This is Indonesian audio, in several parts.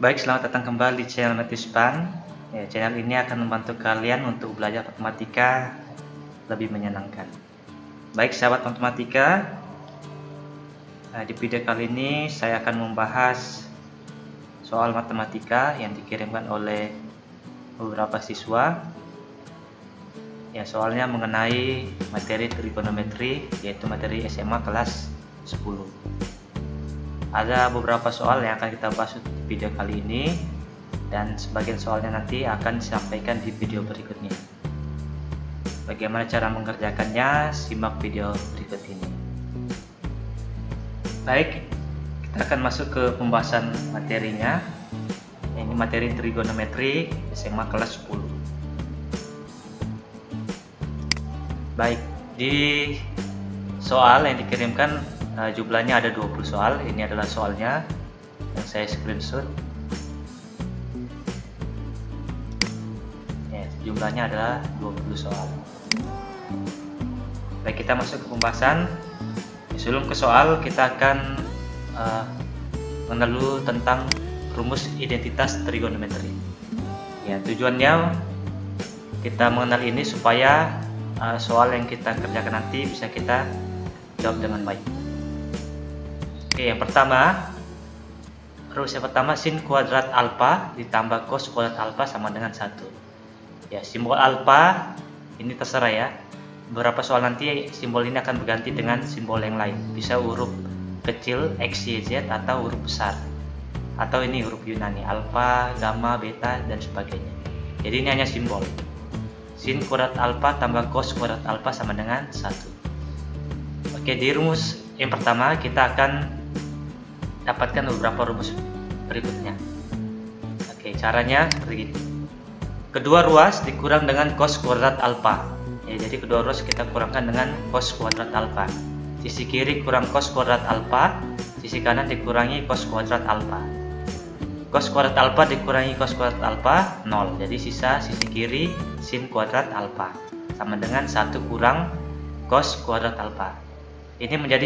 Baik, selamat datang kembali di channel Matispan. Ya, channel ini akan membantu kalian untuk belajar matematika lebih menyenangkan. Baik, sahabat matematika, di video kali ini saya akan membahas soal matematika yang dikirimkan oleh beberapa siswa. Ya, soalnya mengenai materi trigonometri, yaitu materi SMA kelas 10. Ada beberapa soal yang akan kita bahas di video kali ini, dan sebagian soalnya nanti akan disampaikan di video berikutnya. Bagaimana cara mengerjakannya? Simak video berikut ini. Baik, kita akan masuk ke pembahasan materinya. Ini materi trigonometri SMA kelas 10. Baik, di soal yang dikirimkan jumlahnya ada 20 soal. Ini adalah soalnya yang saya screenshot. Ya, jumlahnya adalah 20 soal. Baik, kita masuk ke pembahasan. Sebelum ke soal, kita akan mengenal dulu tentang rumus identitas trigonometri. Ya, tujuannya kita mengenal ini supaya soal yang kita kerjakan nanti bisa kita jawab dengan baik. Oke, yang pertama, rumus yang pertama, sin kuadrat alfa ditambah cos kuadrat alfa sama dengan 1. Ya, simbol alfa ini terserah ya. Beberapa soal nanti simbol ini akan berganti dengan simbol yang lain. Bisa huruf kecil X, Y, Z atau huruf besar. Atau ini huruf Yunani, alfa, gamma, beta, dan sebagainya. Jadi ini hanya simbol. Sin kuadrat alfa tambah cos kuadrat alfa sama dengan 1. Oke, di rumus yang pertama kita akan dapatkan beberapa rumus berikutnya. Oke, caranya seperti ini. Kedua ruas dikurang dengan cos kuadrat alfa. Ya, jadi kedua ruas kita kurangkan dengan cos kuadrat alfa. Sisi kiri kurang cos kuadrat alfa, sisi kanan dikurangi cos kuadrat alfa. Cos kuadrat alfa dikurangi cos kuadrat alfa 0. Jadi sisa sisi kiri sin kuadrat alfa sama dengan 1 kurang cos kuadrat alfa. Ini menjadi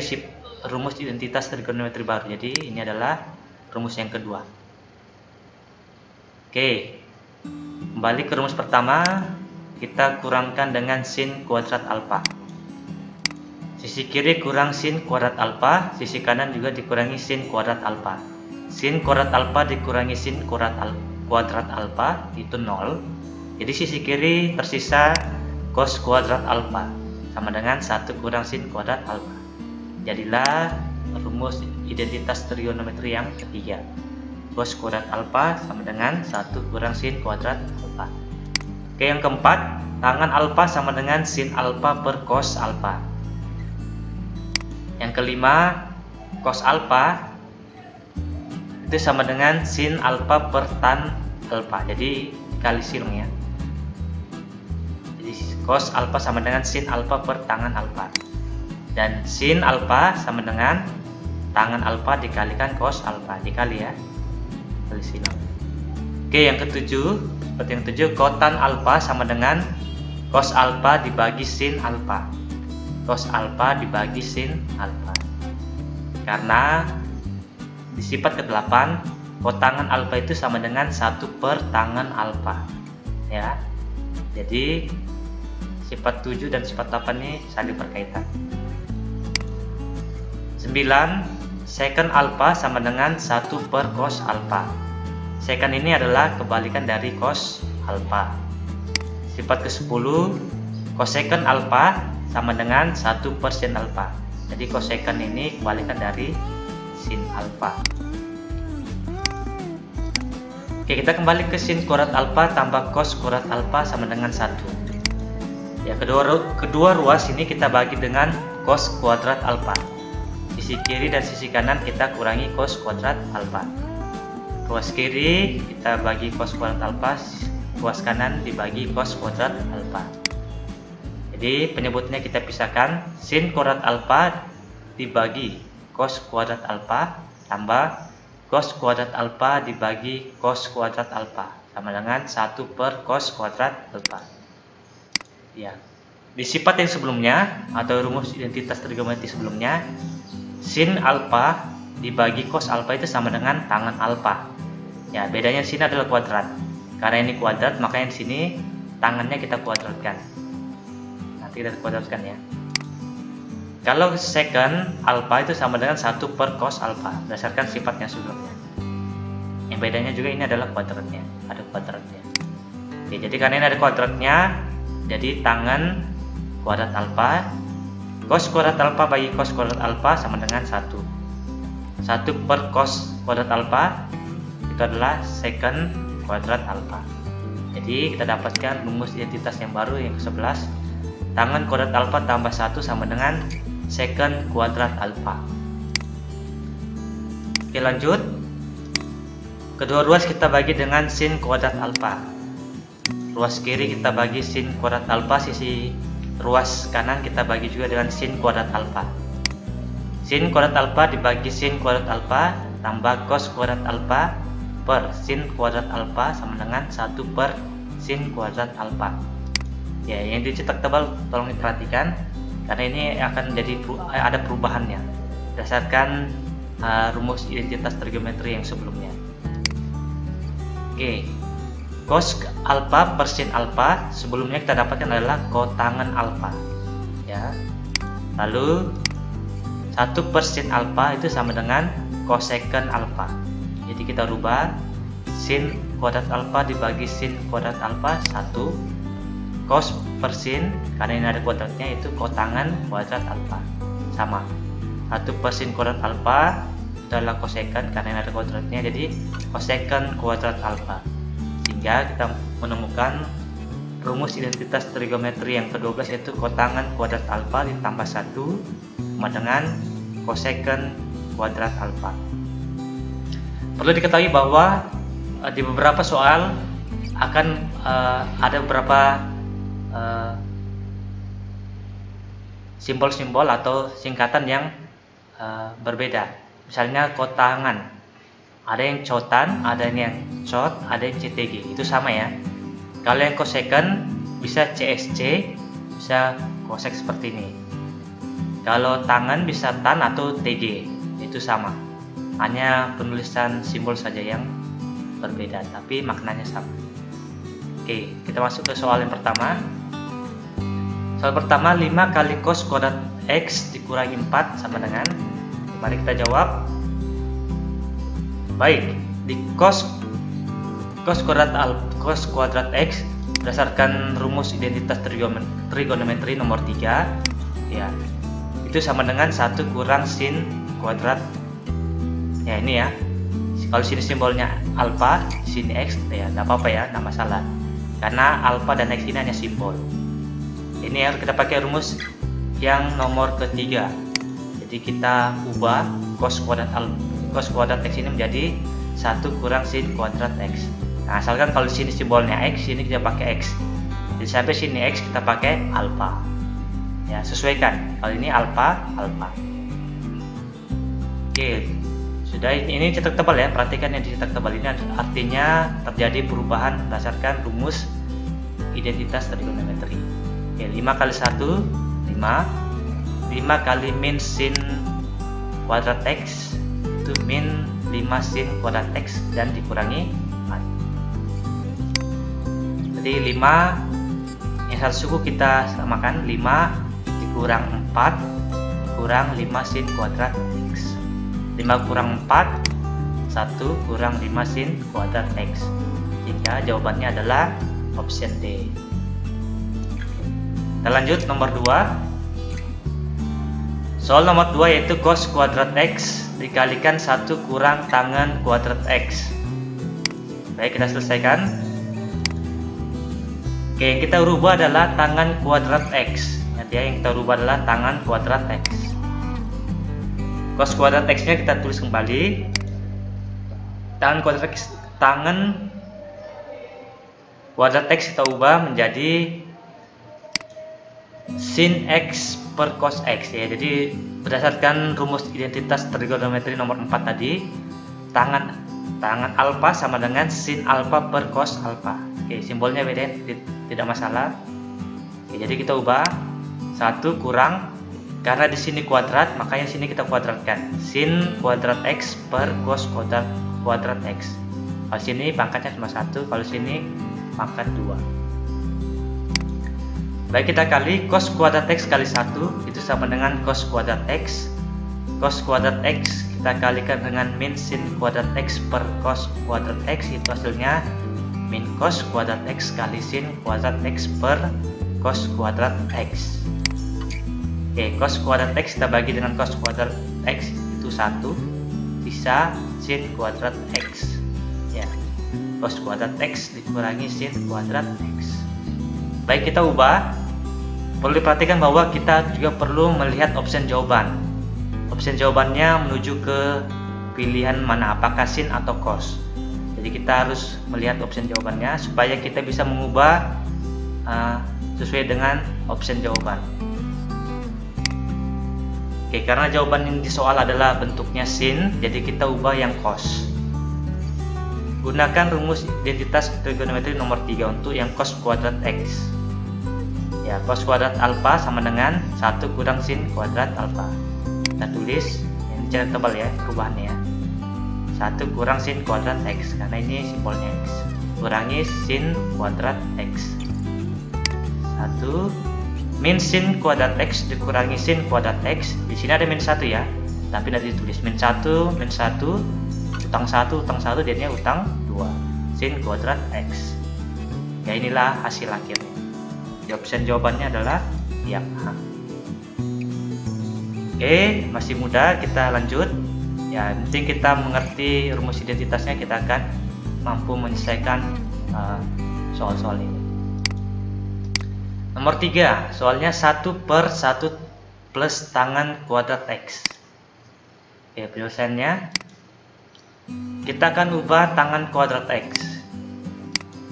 rumus identitas trigonometri baru. Jadi ini adalah rumus yang kedua. Oke, kembali ke rumus pertama, kita kurangkan dengan sin kuadrat alfa. Sisi kiri kurang sin kuadrat alfa, sisi kanan juga dikurangi sin kuadrat alfa. Sin kuadrat alfa dikurangi sin kuadrat alfa itu 0. Jadi sisi kiri tersisa cos kuadrat alfa sama dengan 1 kurang sin kuadrat alfa. Jadilah rumus identitas trigonometri yang ketiga. Cos kuadrat alfa sama dengan 1 kurang sin kuadrat alfa. Oke, yang keempat, tangan alfa sama dengan sin alfa per cos alfa. Yang kelima, cos alfa itu sama dengan sin alfa per tan alfa. Jadi dikali silang ya. Jadi cos alfa sama dengan sin alfa per tangan alfa. Dan sin alfa sama dengan tangan alfa dikalikan cos alfa, dikali ya, kali silang. Oke, yang ketujuh, seperti yang ketujuh, kotan alfa sama dengan cos alfa dibagi sin alfa. Cos alfa dibagi sin alfa. Karena di sifat ke-8, kotangan alfa itu sama dengan 1 per tangan alfa. Ya. Jadi sifat 7 dan sifat 8 ini saling berkaitan. 9, secant alfa sama dengan 1 per cos alfa. Secant ini adalah kebalikan dari cos alfa. Sifat ke-10, cosecant alfa sama dengan 1 per sin alfa. Jadi cosecant ini kebalikan dari sin alfa. Oke, kita kembali ke sin kuadrat alfa tambah cos kuadrat alfa sama dengan 1. Ya, kedua ruas ini kita bagi dengan cos kuadrat alfa. Sisi kiri dan sisi kanan kita kurangi cos kuadrat alfa. Ruas kiri kita bagi cos kuadrat alfa, ruas kanan dibagi cos kuadrat alfa. Jadi penyebutnya kita pisahkan. Sin kuadrat alfa dibagi cos kuadrat alfa tambah cos kuadrat alfa dibagi cos kuadrat alfa sama dengan 1 per cos kuadrat alfa. Ya. Di sifat yang sebelumnya atau rumus identitas trigonometri sebelumnya, sin alfa dibagi cos alfa itu sama dengan tangan alfa. Ya, bedanya di sini adalah kuadrat. Karena ini kuadrat, makanya di sini tangannya kita kuadratkan. Nanti kita kuadratkan ya. Kalau secant alpha itu sama dengan 1 per cos alpha berdasarkan sifatnya sebelumnya. Yang bedanya juga ini adalah kuadratnya, ada kuadratnya. Oke, jadi karena ini ada kuadratnya, jadi tangan kuadrat alpha, cos kuadrat alpha bagi cos kuadrat alpha sama dengan 1. 1 per cos kuadrat alpha itu adalah secant kuadrat alpha. Jadi kita dapatkan rumus identitas yang baru yang ke-11. Tangan kuadrat alpha tambah 1 sama dengan secant kuadrat alpha. Oke, lanjut. Kedua ruas kita bagi dengan sin kuadrat alpha. Ruas kiri kita bagi sin kuadrat alpha, sisi ruas kanan kita bagi juga dengan sin kuadrat alpha. Sin kuadrat alpha dibagi sin kuadrat alpha tambah cos kuadrat alpha per sin kuadrat alpha sama dengan 1 per sin kuadrat alpha. Ya, yang dicetak tebal tolong diperhatikan karena ini akan jadi ada perubahannya berdasarkan rumus identitas trigonometri yang sebelumnya. Oke, cos alpha per sin alpha sebelumnya kita dapatkan adalah kotangan alpha. Ya, lalu 1 per sin alpha itu sama dengan cosecant alpha. Jadi kita rubah sin kuadrat alpha dibagi sin kuadrat alpha 1, cos per sin karena ini ada kuadratnya itu kotangan kuadrat alpha sama 1 per sin kuadrat alpha itu adalah cosecant karena ini ada kuadratnya, jadi cosecant kuadrat alpha. Sehingga kita menemukan rumus identitas trigonometri yang ke-12 yaitu kotangan kuadrat alpha ditambah 1 sama dengan cosecant kuadrat alpha. Perlu diketahui bahwa di beberapa soal akan ada beberapa simbol-simbol atau singkatan yang berbeda. Misalnya kotangan, ada yang cotan, ada yang cot, ada yang CTG, itu sama ya. Kalau yang cosecant bisa CSC, bisa cosec seperti ini. Kalau tangan bisa tan atau TG, itu sama. Hanya penulisan simbol saja yang berbeda, tapi maknanya sama. Oke, kita masuk ke soal yang pertama. Soal pertama, 5 kali cos kuadrat X dikurangi 4 sama dengan, mari kita jawab. Baik, di cos kuadrat X berdasarkan rumus identitas trigonometri nomor 3 ya, itu sama dengan 1 kurang sin kuadrat. Ya, ini ya. Kalau sini simbolnya alpha, sini X, ya nggak apa-apa ya, nggak masalah. Karena alpha dan X ini hanya simbol. Ini harus kita pakai rumus yang nomor ketiga. Jadi kita ubah cos kuadrat X ini menjadi 1 kurang sin kuadrat X. Nah, asalkan kalau di sini simbolnya X, sini kita pakai X. Jadi sampai sini X kita pakai alpha. Ya, sesuaikan. Kalau ini alpha. Oke. Sudah, ini cetak tebal ya, perhatikan yang dicetak tebal ini artinya terjadi perubahan berdasarkan rumus identitas trigonometri. Oke, 5 kali 1, 5. 5 kali min sin kuadrat X itu min 5 sin kuadrat X dan dikurangi 4. Jadi 5 yang satu suku kita samakan, 5 dikurang 4 kurang 5 sin kuadrat X. 5 kurang 4, 1 kurang 5 sin kuadrat X. Sehingga jawabannya adalah option D. Kita lanjut nomor 2. Soal nomor 2 yaitu cos kuadrat X dikalikan 1 kurang tangan kuadrat X. Baik, kita selesaikan. Oke, yang kita rubah adalah tangan kuadrat X. Nanti yang kita rubah adalah tangan kuadrat X. Cos kuadrat X nya kita tulis kembali. Tangan kuadrat X kita ubah menjadi sin X per cos X ya. Jadi berdasarkan rumus identitas trigonometri nomor 4 tadi, tangan alpha sama dengan sin alpha per cos alpha. Oke, simbolnya beda, tidak masalah. Oke, jadi kita ubah 1 kurang, karena di sini kuadrat, makanya sini kita kuadratkan sin kuadrat X per cos kuadrat X. Kalau sini pangkatnya cuma 1, kalau sini pangkat 2. Baik, kita kali cos kuadrat X kali 1 itu sama dengan cos kuadrat X. Cos kuadrat X kita kalikan dengan min sin kuadrat X per cos kuadrat X, itu hasilnya min cos kuadrat X kali sin kuadrat X per cos kuadrat X. Oke, cos kuadrat X kita bagi dengan cos kuadrat X itu 1, sisa sin kuadrat X. Ya, cos kuadrat X dikurangi sin kuadrat X. Baik, kita ubah. Perlu diperhatikan bahwa kita juga perlu melihat opsi jawaban. Opsi jawabannya menuju ke pilihan mana, apakah sin atau cos. Jadi kita harus melihat opsi jawabannya supaya kita bisa mengubah sesuai dengan opsi jawaban. Oke, karena jawaban yang di soal adalah bentuknya sin, jadi kita ubah yang cos. Gunakan rumus identitas trigonometri nomor 3 untuk yang cos kuadrat X. Ya, cos kuadrat alfa sama dengan 1 kurang sin kuadrat alfa. Kita tulis, ini dicetak tebal ya perubahannya ya. 1 kurang sin kuadrat X, karena ini simbolnya X. Kurangi sin kuadrat X. 1 min sin kuadrat X dikurangi sin kuadrat X. Di sini ada min 1 ya, tapi nanti ditulis min 1, utang 1, jadinya utang 2. Sin kuadrat X. Ya, inilah hasil akhirnya. Opsi jawabannya adalah yang A. Oke, masih mudah, kita lanjut. Ya, penting kita mengerti rumus identitasnya, kita akan mampu menyelesaikan soal-soal ini. Nomor 3, soalnya 1/1 plus tangan kuadrat X. Oke, penyelesaiannya kita akan ubah tangan kuadrat X.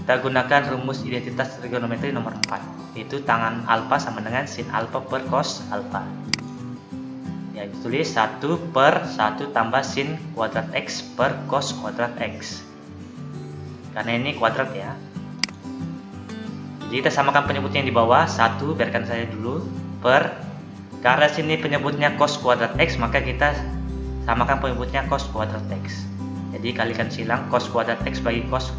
Kita gunakan rumus identitas trigonometri nomor 4, yaitu tangan alfa sama dengan sin alfa per cos alfa. Ya, ditulis 1/1 tambah sin kuadrat X per cos kuadrat X. Karena ini kuadrat ya. Jadi kita samakan penyebutnya yang di bawah, 1 biarkan saya dulu, per, karena sini penyebutnya cos kuadrat X, maka kita samakan penyebutnya cos kuadrat X. Jadi kalikan silang cos kuadrat X bagi cos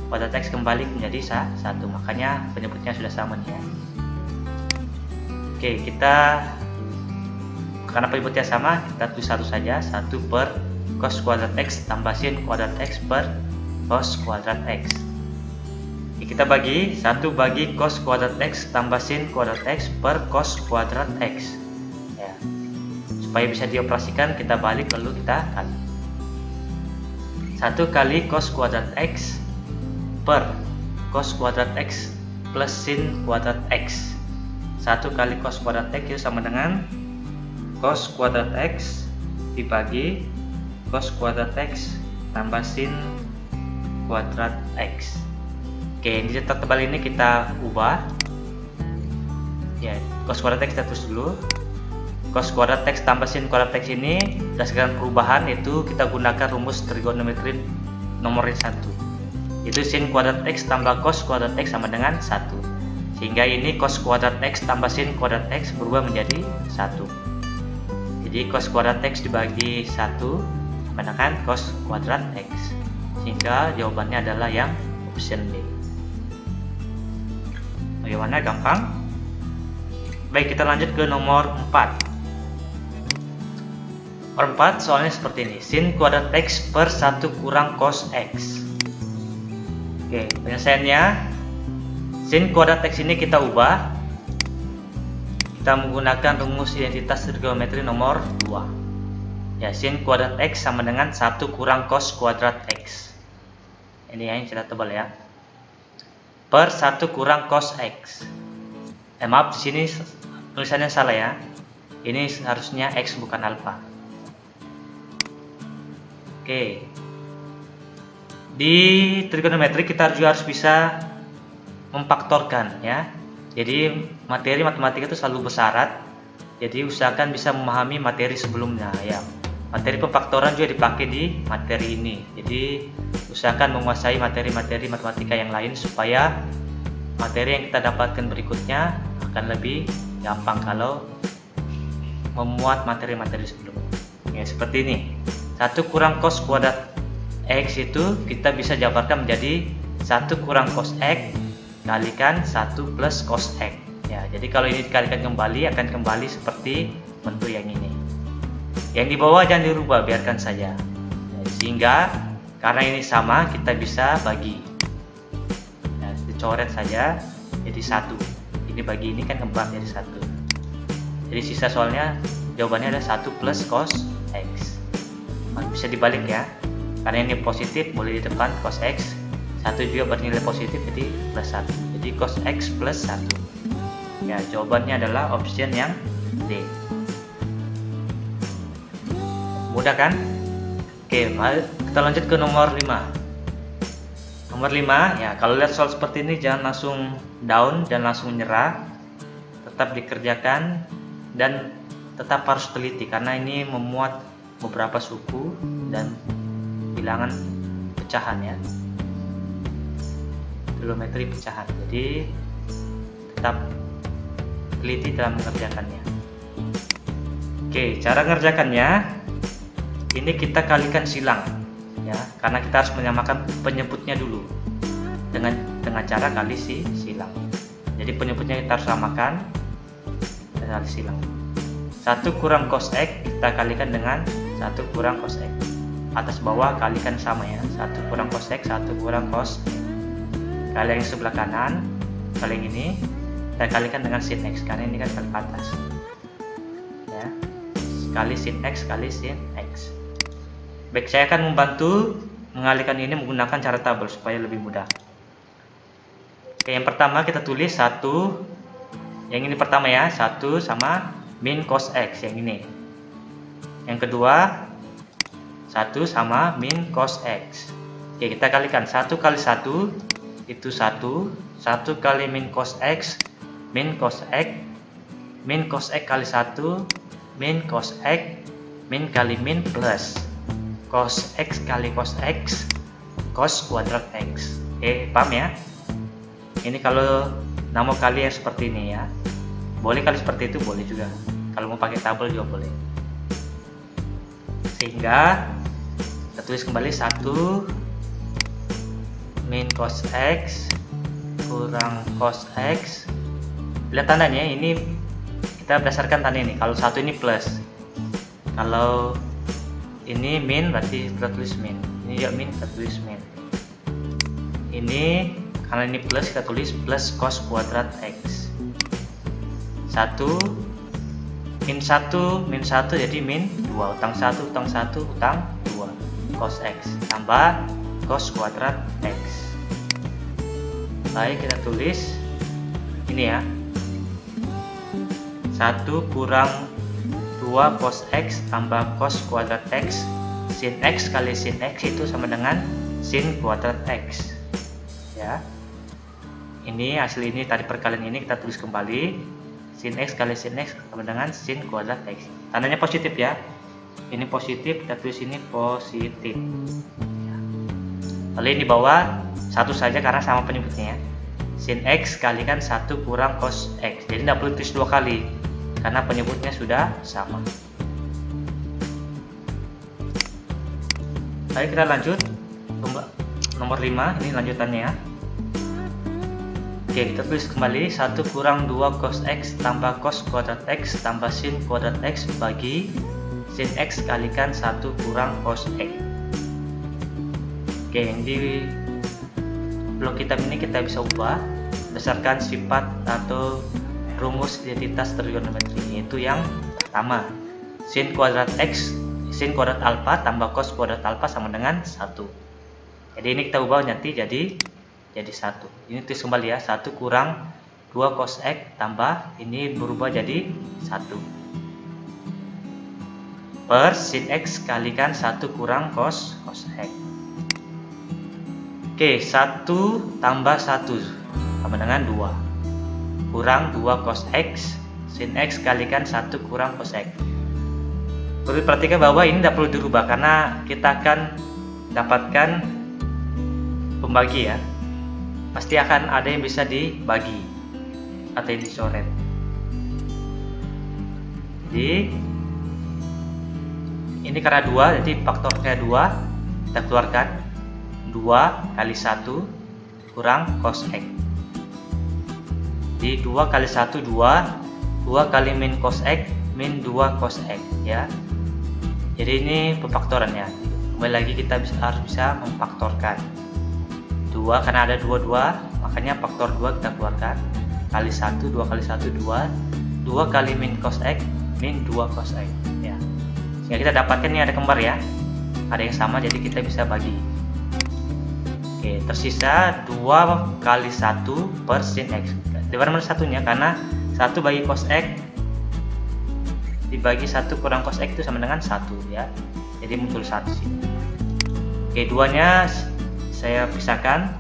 kuadrat X kembali menjadi 1, makanya penyebutnya sudah sama nih ya. Oke, kita karena penyebutnya sama, kita tulis 1 saja, 1 per cos kuadrat X tambah sin kuadrat X per cos kuadrat X. Oke, kita bagi 1 bagi cos kuadrat X tambah sin kuadrat X per cos kuadrat X ya. Supaya bisa dioperasikan, kita balik lalu kita kali. 1 kali cos kuadrat X per cos kuadrat X plus sin kuadrat X. 1 kali cos kuadrat X itu sama dengan cos kuadrat X dibagi cos kuadrat X tambah sin kuadrat X. Oke, di cetak tebal ini kita ubah. Ya, cos kuadrat X kita tulis dulu. Cos kuadrat X tambah sin kuadrat X ini berdasarkan perubahan, yaitu kita gunakan rumus trigonometri nomor 1. Itu sin kuadrat X tambah cos kuadrat X sama dengan 1. Sehingga ini cos kuadrat X tambah sin kuadrat X berubah menjadi 1. Jadi cos kuadrat X dibagi 1 sama dengan cos kuadrat X. Sehingga jawabannya adalah yang option B. Bagaimana? Gampang. Baik, kita lanjut ke nomor 4. Nomor 4 soalnya seperti ini. Sin kuadrat X per 1 kurang cos X. Oke, penyelesaiannya sin kuadrat X ini kita ubah. Kita menggunakan rumus identitas trigonometri nomor 2. Ya, sin kuadrat X sama dengan 1 kurang cos kuadrat X. Ini yang cetak tebal ya. Per 1 kurang cos X. Maaf, di sini tulisannya salah ya. Ini harusnya X bukan alfa. Oke. Di trigonometri kita juga harus bisa memfaktorkan ya. Jadi materi matematika itu selalu bersyarat. Jadi usahakan bisa memahami materi sebelumnya ya. Materi pemfaktoran juga dipakai di materi ini. Jadi usahakan menguasai materi-materi matematika yang lain supaya materi yang kita dapatkan berikutnya akan lebih gampang kalau memuat materi-materi sebelumnya. Ya, seperti ini. 1 kurang cos kuadrat X itu kita bisa jabarkan menjadi 1 kurang cos X kalikan 1 plus cos X ya. Jadi kalau ini dikalikan kembali akan kembali seperti bentuk yang ini. Yang di bawah jangan dirubah, biarkan saja ya, sehingga karena ini sama kita bisa bagi ya, dicoret saja jadi 1. Ini bagi ini kan kembali jadi 1. Jadi sisa soalnya jawabannya ada 1 plus cos X. Bisa dibalik ya, karena ini positif boleh di depan cos X, 1 juga bernilai positif jadi plus 1, jadi cos X plus 1 ya. Jawabannya adalah option yang D. Mudah kan? Oke, mari kita lanjut ke nomor 5. Nomor 5 ya, kalau lihat soal seperti ini jangan langsung down dan langsung menyerah, tetap dikerjakan dan tetap harus teliti karena ini memuat beberapa suku dan bilangan pecahan ya, trigonometri pecahan, jadi tetap teliti dalam mengerjakannya. Oke, cara mengerjakannya ini kita kalikan silang ya, karena kita harus menyamakan penyebutnya dulu dengan cara kali silang. Jadi penyebutnya kita harus samakan dan kali silang. 1 kurang cos X kita kalikan dengan 1 kurang cos X, atas bawah kalikan sama ya, 1 kurang cos X 1 kurang cos X. Kali yang sebelah kanan, kali yang ini kita kalikan dengan sin X karena ini kan kali atas ya, kali sin X kali sin X. Baik, saya akan membantu mengalihkan ini menggunakan cara tabel supaya lebih mudah. Oke, yang pertama kita tulis 1, yang ini pertama ya, 1 sama min cos X yang ini. Yang kedua 1 sama min cos X. Oke, kita kalikan 1 kali 1 itu 1, 1 kali min cos X, min cos X, min cos X kali 1, min cos X, min kali min plus cos X kali cos X, cos kuadrat X. Oke, paham ya? Ini kalau nama kali yang seperti ini ya, boleh kali seperti itu, boleh juga kalau mau pakai tabel juga boleh. Sehingga kita tulis kembali 1 min cos X kurang cos X. Lihat tandanya, ini kita berdasarkan tanda ini. Kalau 1 ini plus, kalau ini min berarti kita tulis min, ini juga min kita tulis min. Ini karena ini plus kita tulis plus cos kuadrat X. 1 min 1 jadi min 2, utang 1 utang 1 utang 2 cos X tambah cos kuadrat X. Baik, kita tulis ini ya, 1 kurang 2 cos X tambah cos kuadrat X, sin X kali sin X itu sama dengan sin kuadrat X ya. Ini hasil ini tadi perkalian ini kita tulis kembali, sin X kali sin X sama dengan sin kuadrat X. Tandanya positif ya, ini positif, kita tulis ini positif ya. Lalu ini di bawah 1 saja karena sama penyebutnya ya, sin X kalikan 1 kurang cos X, jadi tidak perlu tulis 2 kali karena penyebutnya sudah sama. Baik, kita lanjut nomor 5, ini lanjutannya ya. Oke, kita tulis kembali 1 kurang 2 cos X tambah cos kuadrat X tambah sin kuadrat X bagi sin X kalikan 1 kurang cos X. Oke, yang di blok hitam ini kita bisa ubah berdasarkan sifat atau rumus identitas trigonometri, yaitu yang pertama sin kuadrat X, sin kuadrat alfa tambah cos kuadrat alfa sama dengan 1. Jadi ini kita ubah nanti jadi 1. Ini tulis kembali ya, 1 kurang 2 cos X tambah ini berubah jadi 1 per sin X kalikan 1 kurang cos X. Oke, 1 tambah 1 sama dengan 2 kurang 2 cos X sin X kalikan 1 kurang cos X. Perlu perhatikan bahwa ini tidak perlu dirubah karena kita akan dapatkan pembagi ya, pasti akan ada yang bisa dibagi atau yang dicoret. Jadi ini karena 2, jadi faktornya 2 kita keluarkan 2 kali 1 kurang cos X. Di 2 kali 1 2, 2 kali min cos X min 2 cos X ya. Jadi ini pemfaktorannya. Kembali lagi kita harus bisa memfaktorkan 2 karena ada 2 makanya faktor 2 kita keluarkan kali 1, 2 kali 1 2, 2 kali min cos X min 2 cos X ya. Sehingga kita dapatkan ini ada kembar ya, ada yang sama, jadi kita bisa bagi. Oke, tersisa 2 kali 1 per sin X. Di mana satunya? Karena 1 bagi cos X dibagi 1 kurang cos X itu sama dengan 1 ya. Jadi muncul 1 sini. Oke, 2-nya saya pisahkan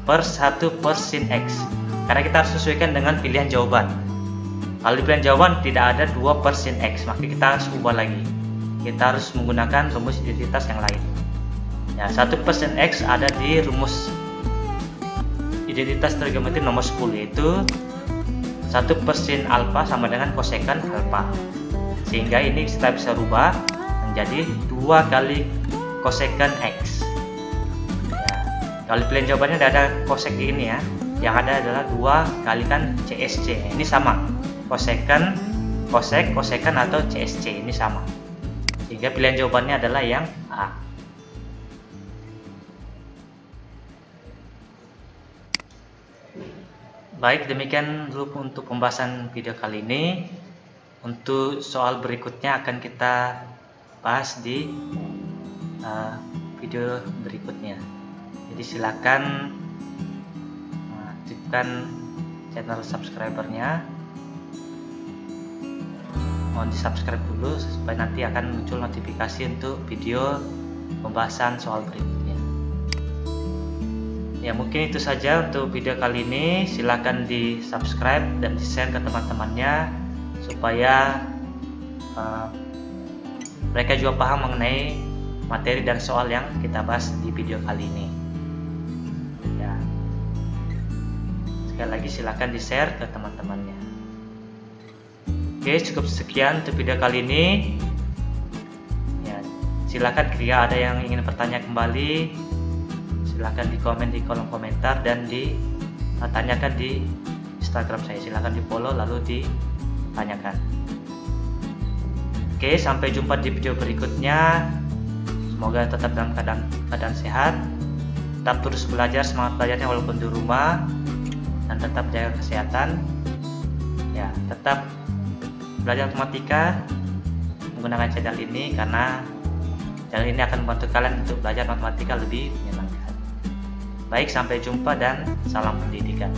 per 1 per sin X. Karena kita harus sesuaikan dengan pilihan jawaban. Kalau di pilihan jawaban tidak ada 2 per sin X, maka kita harus ubah lagi. Kita harus menggunakan rumus identitas yang lain. Ya, 1 per sin X ada di rumus identitas trigonometri nomor 10, yaitu 1 per sin alfa sama dengan kosekan alfa. Sehingga ini kita bisa rubah menjadi 2 kali kosekan X ya. Kalau pilihan jawabannya tidak ada kosek ini ya, yang ada adalah 2 kalikan CSC. Ini sama, kosekan, kosek, kosekan atau CSC ini sama, sehingga pilihan jawabannya adalah yang A. Baik, demikian dulu untuk pembahasan video kali ini. Untuk soal berikutnya akan kita bahas di video berikutnya. Jadi silakan aktifkan channel subscribernya. Mohon di subscribe dulu supaya nanti akan muncul notifikasi untuk video pembahasan soal berikutnya. Ya, mungkin itu saja untuk video kali ini. Silakan di subscribe dan di share ke teman-temannya supaya mereka juga paham mengenai materi dan soal yang kita bahas di video kali ini ya. Sekali lagi silakan di share ke teman-temannya. Oke, cukup sekian untuk video kali ini ya. Silakan jika ada yang ingin bertanya kembali, silakan di komen di kolom komentar dan ditanyakan di Instagram saya. Silakan di follow lalu ditanyakan. Oke, sampai jumpa di video berikutnya. Semoga tetap dalam keadaan sehat, tetap terus belajar, semangat belajarnya walaupun di rumah, dan tetap jaga kesehatan ya. Tetap belajar matematika menggunakan channel ini, karena channel ini akan membantu kalian untuk belajar matematika lebih menyenangkan. Baik, sampai jumpa dan salam pendidikan.